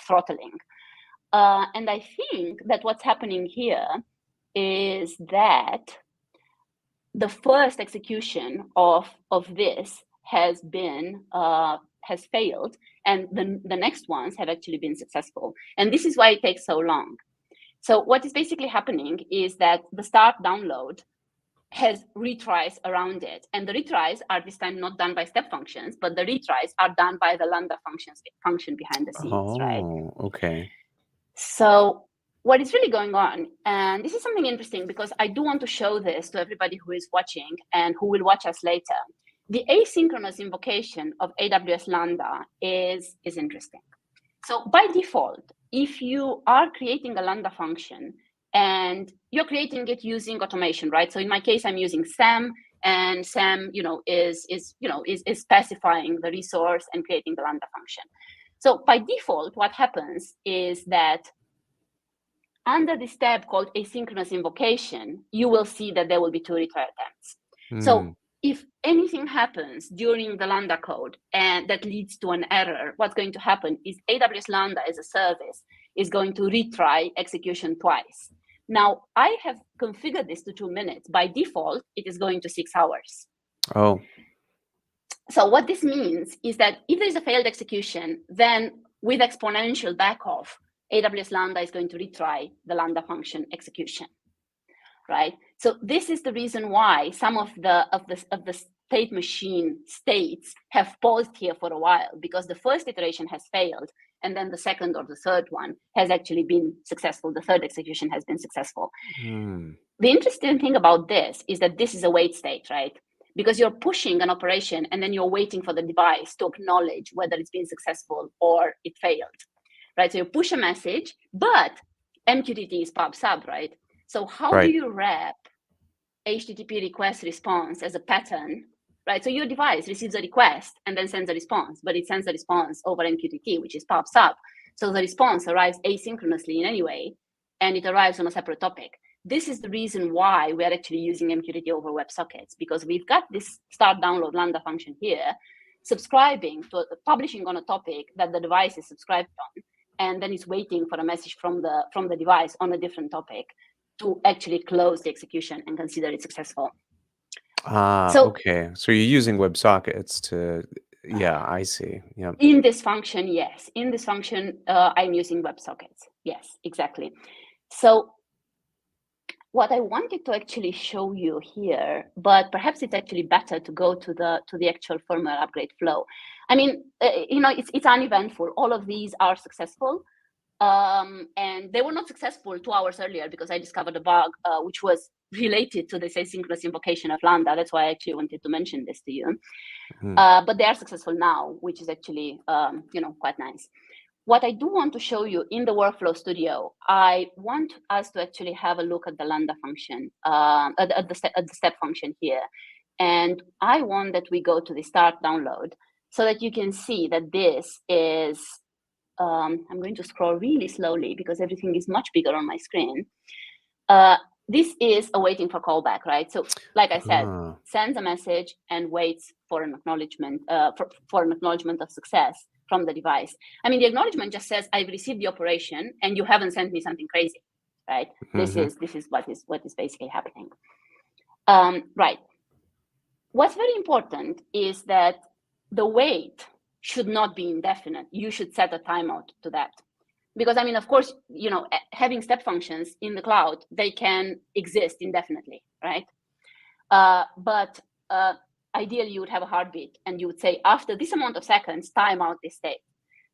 throttling. And I think that what's happening here is that the first execution of this has failed, and the next ones have actually been successful. And this is why it takes so long. So what is basically happening is that the start download has retries around it. And the retries are this time not done by step functions, but the retries are done by the Lambda function behind the scenes, right? Oh, okay. So what is really going on, and this is something interesting because I do want to show this to everybody who is watching and who will watch us later. The asynchronous invocation of AWS Lambda is interesting. So by default, if you are creating a Lambda function, and you're creating it using automation, right? So in my case, I'm using SAM, and SAM, is specifying the resource and creating the Lambda function. So by default, what happens is that under this tab called asynchronous invocation, you will see that there will be 2 retry attempts. So if anything happens during the Lambda code and that leads to an error, what's going to happen is AWS Lambda as a service is going to retry execution twice. Now, I have configured this to 2 minutes. By default, it is going to 6 hours. Oh. So what this means is that if there is a failed execution, then with exponential backoff, AWS Lambda is going to retry the Lambda function execution, right? So this is the reason why some of the state machine states have paused here for a while, because the first iteration has failed, and then the second or the third one has actually been successful. The third execution has been successful. The interesting thing about this is that this is a wait state, right? Because you're pushing an operation and then you're waiting for the device to acknowledge whether it's been successful or it failed, right? So you push a message, but MQTT is pub sub, right? So how do you wrap HTTP request response as a pattern, right? So your device receives a request and then sends a response, but it sends a response over MQTT, which is pub sub. So the response arrives asynchronously in any way, and it arrives on a separate topic. This is the reason why we are actually using MQTT over WebSockets, because we've got this start download Lambda function here, subscribing to publishing on a topic that the device is subscribed on, and then it's waiting for a message from the device on a different topic to actually close the execution and consider it successful. Okay. So you're using WebSockets to, yeah, I see. Yeah. In this function, yes. In this function, I'm using WebSockets. Yes, exactly. So what I wanted to actually show you here, but perhaps it's actually better to go to the actual firmware upgrade flow. I mean, it's uneventful. All of these are successful. And they were not successful 2 hours earlier because I discovered a bug which was related to this asynchronous invocation of Lambda. That's why I actually wanted to mention this to you. But they are successful now, which is actually quite nice. What I do want to show you in the Workflow Studio, I want us to actually have a look at the Lambda function, at the step function here. And I want that we go to the start download so that you can see that this is, I'm going to scroll really slowly because everything is much bigger on my screen. This is a waiting for callback, right? So like I said, sends a message and waits for an acknowledgement, for an acknowledgement of success from the device. I mean, the acknowledgement just says, I've received the operation and you haven't sent me something crazy, right? This is what is basically happening. Right. What's very important is that the wait should not be indefinite. You should set a timeout to that. Because, I mean, of course, having step functions in the cloud, they can exist indefinitely, right? But ideally, you would have a heartbeat, and you would say, after this amount of seconds, timeout this state.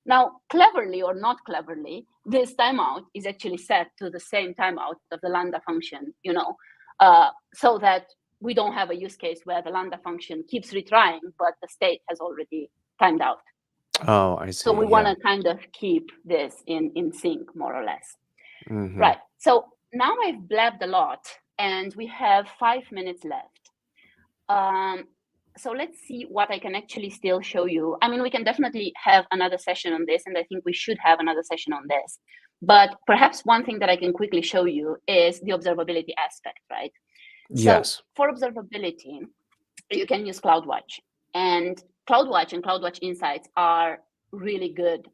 Now, cleverly or not cleverly, this timeout is actually set to the same timeout of the Lambda function, so that we don't have a use case where the Lambda function keeps retrying, but the state has already timed out. Oh, I see. So we want to kind of keep this in sync, more or less. Mm-hmm. Right. So now I've blabbed a lot, and we have 5 minutes left. So let's see what I can actually still show you. I mean, we can definitely have another session on this, and I think we should have another session on this. But perhaps one thing that I can quickly show you is the observability aspect, right? Yes. So for observability, you can use CloudWatch. And CloudWatch Insights are really good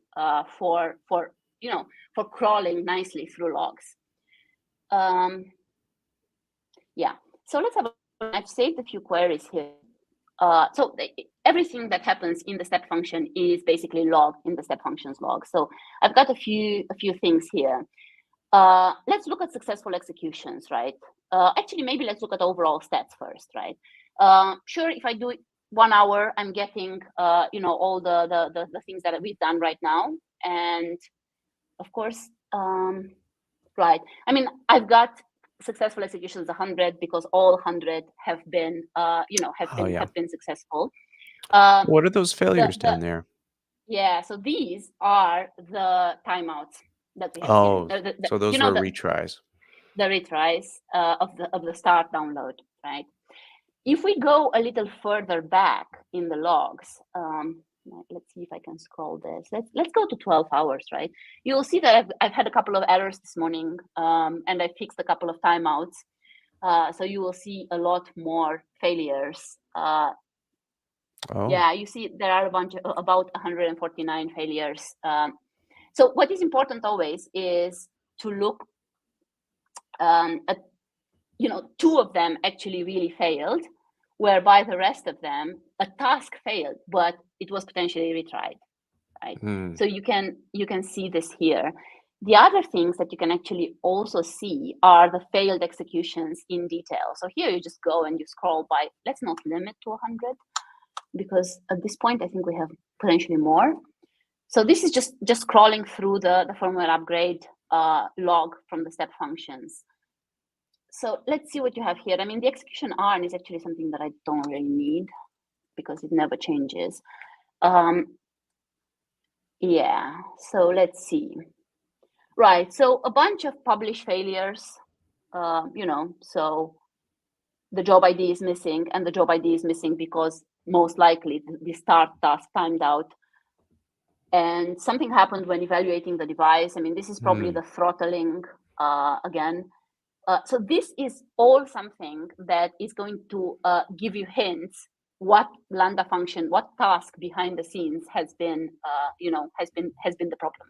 for crawling nicely through logs. Yeah, so let's have I've saved a few queries here. So everything that happens in the step function is basically logged in the step functions log. So I've got a few things here. Let's look at successful executions, right? Actually, maybe let's look at overall stats first, right? Sure, if I do it 1 hour, I'm getting all the things that we've done right now, and of course, right. I mean, I've got successful executions 100 because all 100 have been have been successful. What are those failures down there? Yeah, so these are the timeouts that we have. Oh, here. so those were retries. The retries of the start download, right? If we go a little further back in the logs, let's see if I can scroll this. Let's go to 12 hours, right? You'll see that I've had a couple of errors this morning, and I fixed a couple of timeouts. So you will see a lot more failures. Yeah, you see there are about 149 failures. So what is important always is to look at, 2 of them actually really failed, whereby the rest of them, a task failed, but it was potentially retried, right? So you can see this here. The other things that you can actually also see are the failed executions in detail. So here you just go and you scroll by, let's not limit to 100, because at this point, I think we have potentially more. So this is just scrolling through the firmware upgrade log from the step functions. So let's see what you have here. I mean, the execution ARN is actually something that I don't really need because it never changes. Yeah, so let's see. Right, so a bunch of publish failures, so the job ID is missing, and the job ID is missing because most likely the start task timed out. And something happened when evaluating the device. I mean, this is probably the throttling again. So this is all something that is going to give you hints what Lambda function, what task behind the scenes has been the problem,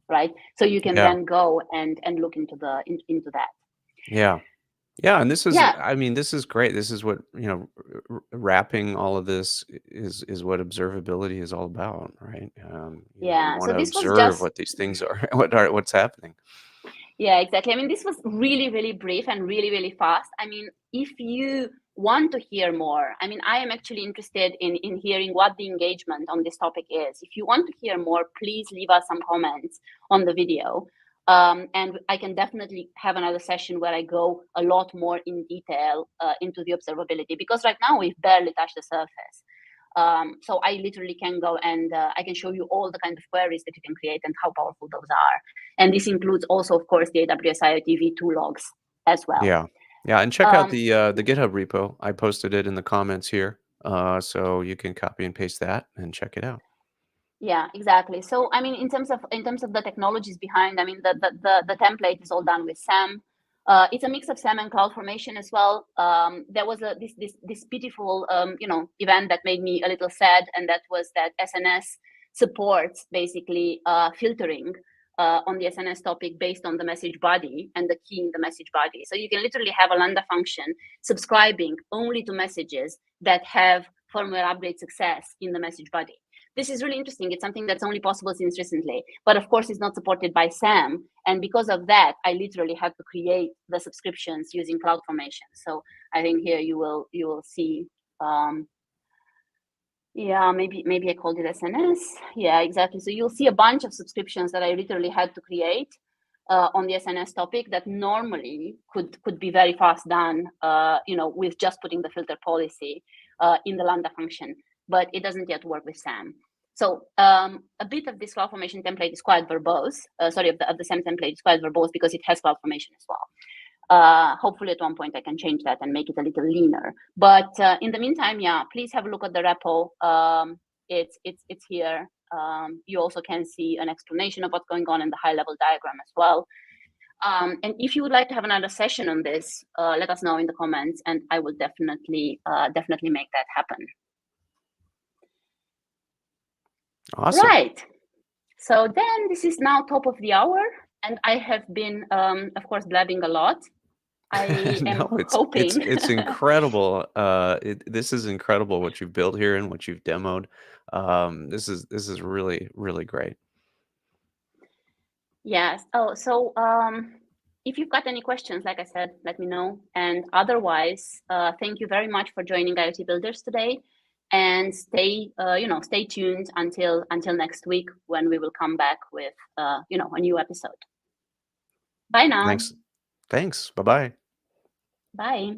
right? So you can then go and look into that. Yeah, and this is, I mean, this is great. This is what, wrapping all of this is what observability is all about, right? You want to observe what these things are, what's happening. Yeah, exactly. I mean, this was really, really brief and really, really fast. I mean, if you want to hear more, I mean, I am actually interested in hearing what the engagement on this topic is. If you want to hear more, please leave us some comments on the video. And I can definitely have another session where I go a lot more in detail into the observability, because right now we've barely touched the surface. So I literally can go and I can show you all the kind of queries that you can create and how powerful those are. And this includes also, of course, the AWS IoT V2 logs as well. Yeah, and check out the GitHub repo. I posted it in the comments here, so you can copy and paste that and check it out. Yeah, exactly. So I mean, in terms of the technologies behind, I mean, the template is all done with SAM. It's a mix of SAM and CloudFormation as well. There was this pitiful event that made me a little sad, and that was that SNS supports basically filtering on the SNS topic based on the message body and the key in the message body. So you can literally have a Lambda function subscribing only to messages that have firmware upgrade success in the message body. This is really interesting. It's something that's only possible since recently, but of course it's not supported by SAM. And because of that, I literally had to create the subscriptions using CloudFormation. So I think here you will see, yeah, maybe I called it SNS. Yeah, exactly. So you'll see a bunch of subscriptions that I literally had to create on the SNS topic that normally could be very fast done, with just putting the filter policy in the Lambda function, but it doesn't yet work with SAM. So a bit of this CloudFormation template is quite verbose. Of the SAM template is quite verbose because it has CloudFormation as well. Hopefully at one point I can change that and make it a little leaner. But in the meantime, yeah, please have a look at the repo. It's here. You also can see an explanation of what's going on in the high-level diagram as well. And if you would like to have another session on this, let us know in the comments, and I will definitely make that happen. Awesome. Right. So then this is now top of the hour, and I have been, of course, blabbing a lot. I am hoping it's incredible. This is incredible what you've built here and what you've demoed. This is really, really great. Yes. Oh, so if you've got any questions, like I said, let me know. And otherwise, thank you very much for joining IoT Builders today. And stay tuned until next week when we will come back with a new episode. Bye now. Thanks. Bye-bye. Bye.